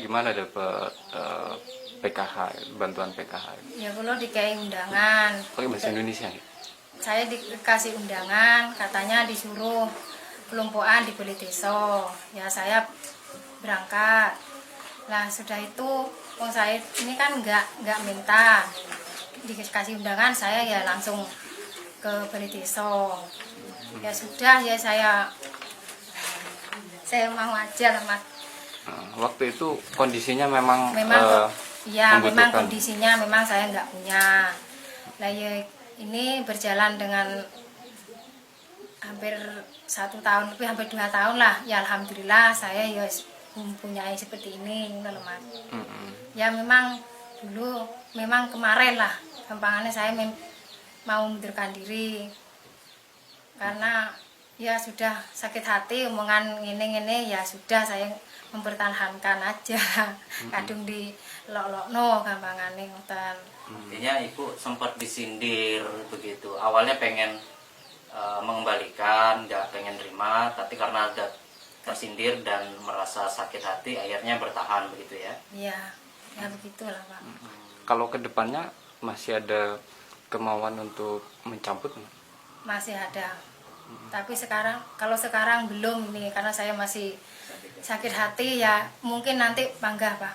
gimana dapat PKH, bantuan PKH? Ya kalau dikai undangan. Pakai bahasa Indonesia ya? Saya dikasih undangan, katanya disuruh kelompokan di Balai Desa. Ya saya berangkat. Nah sudah itu, saya ini kan nggak minta dikasih undangan, saya ya langsung ke Balai Desa. Ya sudah ya saya mau aja lah Mas. Waktu itu kondisinya memang ya memang membutuhkan. kondisinya memang saya nggak punya. Lah ya ini berjalan dengan hampir 1 tahun lebih, hampir 2 tahun lah. Ya alhamdulillah saya ya mempunyai seperti ini, gitu loh Mas. Ya memang dulu, memang kemarin lah gampangannya saya mau mundurkan diri karena ya sudah sakit hati omongan ngene-ngene, ya sudah saya mempertahankan aja. Kadung di lok-lokno gampangannya ngoten. Intinya ibu sempat disindir begitu. Awalnya pengen mengembalikan, nggak pengen terima, tapi karena ada tersindir dan merasa sakit hati, akhirnya bertahan begitu ya. Iya, ya begitulah Pak. Kalau kedepannya masih ada kemauan untuk mencabut? Masih ada. Tapi kalau sekarang belum nih, karena saya masih sakit hati, ya mungkin nanti bangga Pak.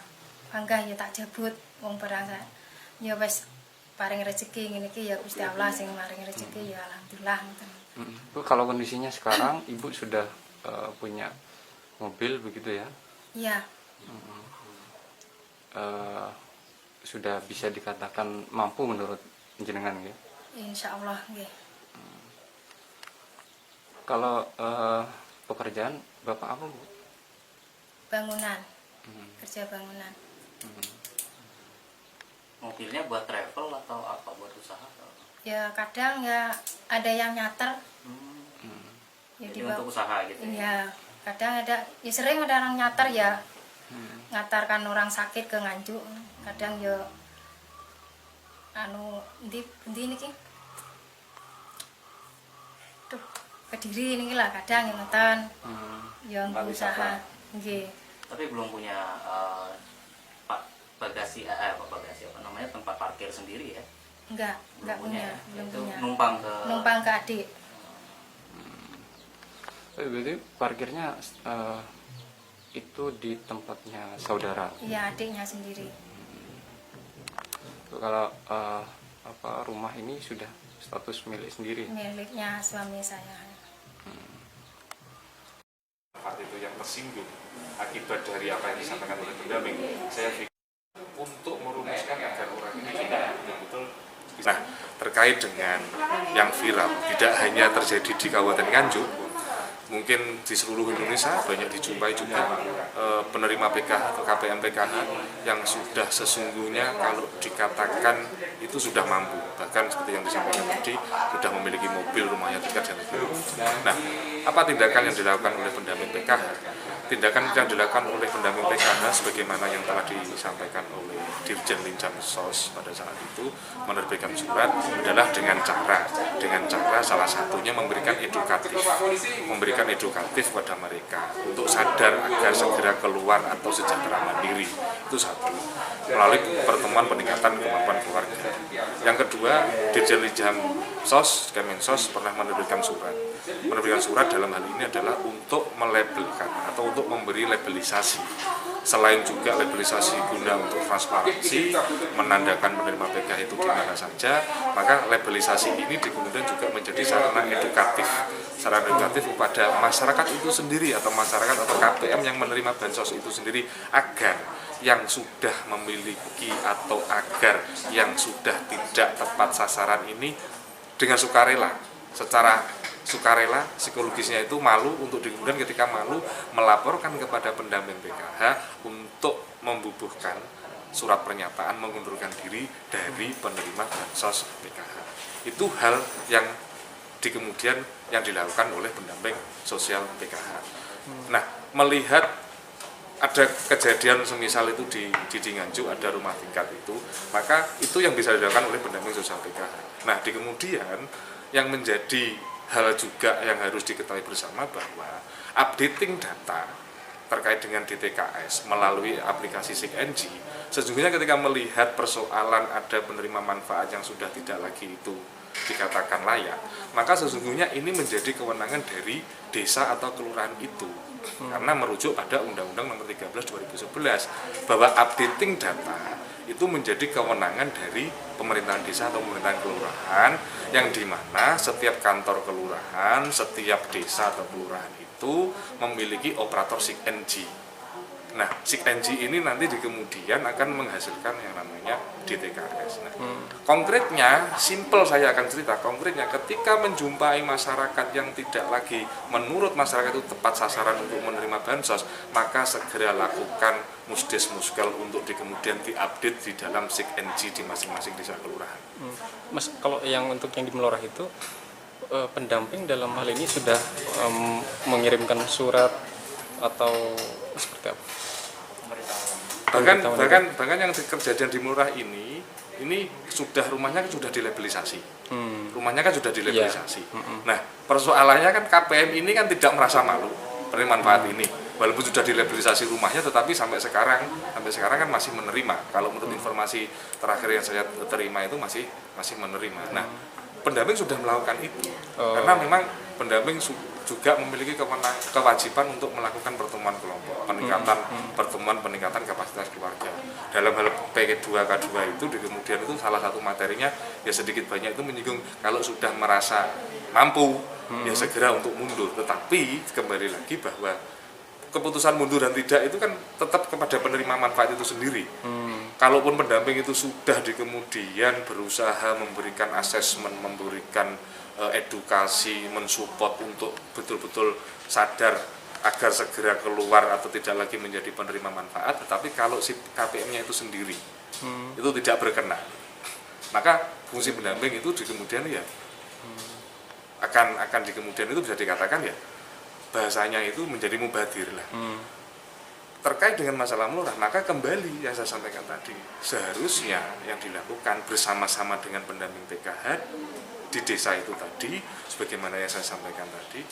Bangga ya tak jabut wong barang saya. Ya wis paring rezeki ngene iki ya Gusti Allah sing maring rezeki, ya alhamdulillah ngoten. Bu, kalau kondisinya sekarang Ibu sudah punya mobil begitu ya? Iya. Sudah bisa dikatakan mampu menurut jenengan ya? Insya Allah nggih. Kalau pekerjaan Bapak apa, Bu? Bangunan. Kerja bangunan. Mobilnya buat travel atau apa, buat usaha? Atau? Ya kadang ya ada yang nyater. Ya Jadi untuk usaha gitu ya? Iya, kadang ada, ya sering ada orang nyater ya, ngatarkan orang sakit ke Nganjuk. Kadang ya endi niki tuh Kediri niki lah kadang yang ngoten. Yang usaha nggih. Tapi belum punya bagasi tempat parkir sendiri ya? Enggak punya, belum itu punya. numpang ke adik. Berarti parkirnya itu di tempatnya saudara? Iya, adiknya sendiri. Kalau rumah ini sudah status milik sendiri? Miliknya suami saya. Itu yang tersinggung akibat dari apa yang disampaikan oleh pendamping, saya pikir untuk merumuskan agar orang ini juga betul-betul. Nah, terkait dengan yang viral, tidak hanya terjadi di Kabupaten Nganjuk, mungkin di seluruh Indonesia banyak dijumpai juga penerima PKH atau KPM PKH yang sudah sesungguhnya kalau dikatakan itu sudah mampu, bahkan seperti yang disampaikan tadi sudah memiliki mobil, rumahnya dekat dan sebagainya. Nah, apa tindakan yang dilakukan oleh pendamping PKH? Tindakan yang dilakukan oleh pendamping PKH sebagaimana yang telah disampaikan oleh Dirjen Linjam SOS pada saat itu menerbitkan surat adalah dengan cara salah satunya memberikan edukatif pada mereka untuk sadar agar segera keluar atau sejahtera mandiri. Itu satu, melalui pertemuan peningkatan kemampuan keluarga. Yang kedua, Dirjen Linjam SOS, Kemensos pernah menerbitkan surat dalam hal ini adalah untuk melabelkan atau untuk memberi labelisasi. Selain juga labelisasi guna untuk transparansi, menandakan penerima PKH itu di mana saja, maka labelisasi ini kemudian juga menjadi sarana edukatif kepada masyarakat itu sendiri atau masyarakat atau KPM yang menerima bansos itu sendiri, agar yang sudah memiliki atau agar yang sudah tidak tepat sasaran ini dengan secara sukarela psikologisnya itu malu untuk kemudian ketika malu melaporkan kepada pendamping PKH untuk membubuhkan surat pernyataan mengundurkan diri dari penerima bansos PKH. Itu hal yang kemudian yang dilakukan oleh pendamping sosial PKH. Nah, melihat ada kejadian semisal itu di Nganjuk, ada rumah tingkat itu, maka itu yang bisa dilakukan oleh pendamping sosial PKH. Nah, kemudian yang menjadi hal juga yang harus diketahui bersama bahwa updating data terkait dengan DTKS melalui aplikasi SIG-NG, sesungguhnya ketika melihat persoalan ada penerima manfaat yang sudah tidak lagi itu dikatakan layak, maka sesungguhnya ini menjadi kewenangan dari desa atau kelurahan itu, karena merujuk pada Undang-Undang Nomor 13 2011 bahwa updating data itu menjadi kewenangan dari pemerintahan desa atau pemerintahan kelurahan, yang dimana setiap kantor kelurahan, setiap desa atau kelurahan itu memiliki operator SIG-NG. Nah, SIG-NG ini nanti di kemudian akan menghasilkan yang namanya DTKS. Nah, konkretnya, simple saya akan cerita, konkretnya ketika menjumpai masyarakat yang tidak lagi menurut masyarakat itu tepat sasaran untuk menerima bansos, maka segera lakukan musdes muskel untuk di kemudian diupdate di dalam SIG-NG di masing-masing desa kelurahan. Mas, kalau yang untuk yang di Melorah itu pendamping dalam hal ini sudah mengirimkan surat atau seperti apa? Bahkan yang kejadian di Melorah ini sudah rumahnya sudah dilabelisasi. Rumahnya kan sudah dilabelisasi. Nah, persoalannya kan KPM ini kan tidak merasa malu penerima manfaat ini. Walaupun sudah dilabelisasi rumahnya, tetapi sampai sekarang kan masih menerima. Kalau menurut informasi terakhir yang saya terima itu masih menerima. Nah, pendamping sudah melakukan itu. Karena memang pendamping juga memiliki kewajiban untuk melakukan pertemuan kelompok, peningkatan kapasitas keluarga. Dalam hal P2K2 itu kemudian itu salah satu materinya ya sedikit banyak itu menyinggung kalau sudah merasa mampu ya segera untuk mundur. Tetapi kembali lagi bahwa keputusan mundur dan tidak itu kan tetap kepada penerima manfaat itu sendiri. Kalaupun pendamping itu sudah di kemudian berusaha memberikan asesmen, memberikan edukasi, mensupport untuk betul-betul sadar agar segera keluar atau tidak lagi menjadi penerima manfaat, tetapi kalau si KPM-nya itu sendiri itu tidak berkenan, maka fungsi pendamping itu di kemudian ya akan di kemudian itu bisa dikatakan ya bahasanya itu menjadi mubadir lah. Terkait dengan masalah Melorah, maka kembali yang saya sampaikan tadi, seharusnya yang dilakukan bersama-sama dengan pendamping PKH di desa itu tadi, sebagaimana yang saya sampaikan tadi,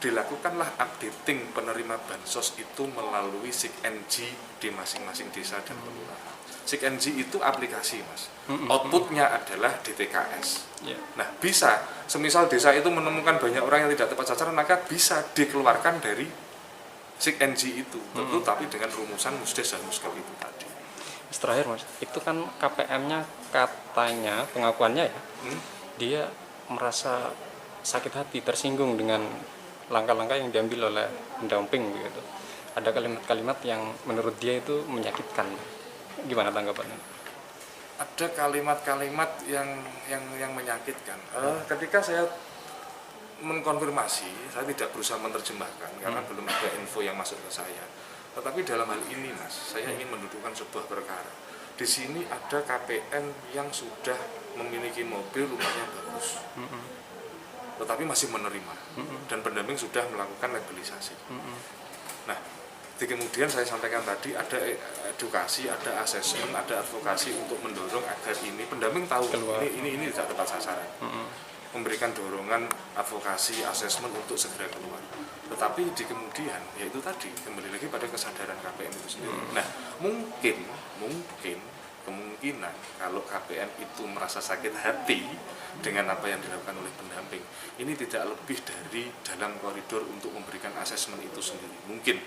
dilakukanlah updating penerima bansos itu melalui SIG-NG di masing-masing desa dan kelurahan. SIG-NG itu aplikasi, Mas. Outputnya adalah DTKS. Nah, bisa, semisal desa itu menemukan banyak orang yang tidak tepat sasaran, maka bisa dikeluarkan dari SIG-NG itu, tentu tapi dengan rumusan musdes dan muskel itu tadi. Terakhir, Mas, itu kan KPM-nya katanya, pengakuannya ya, dia merasa sakit hati, tersinggung dengan langkah-langkah yang diambil oleh pendamping gitu. Ada kalimat-kalimat yang menurut dia itu menyakitkan. Gimana tanggapannya? Ada kalimat-kalimat yang menyakitkan. Ketika saya mengkonfirmasi, saya tidak berusaha menerjemahkan karena belum ada info yang masuk ke saya. Tetapi dalam hal ini, Mas, saya ingin mendudukkan sebuah perkara. Di sini ada KPM yang sudah memiliki mobil, rumahnya bagus, tetapi masih menerima, dan pendamping sudah melakukan legalisasi. Nah, kemudian saya sampaikan tadi ada edukasi, ada asesmen, ada advokasi untuk mendorong agar ini pendamping tahu ini tidak tepat sasaran. Memberikan dorongan advokasi, asesmen untuk segera keluar. Tetapi di kemudian, yaitu tadi, kembali lagi pada kesadaran KPM itu sendiri. Nah, kemungkinan kalau KPM itu merasa sakit hati dengan apa yang dilakukan oleh pendamping, ini tidak lebih dari dalam koridor untuk memberikan asesmen itu sendiri. Mungkin.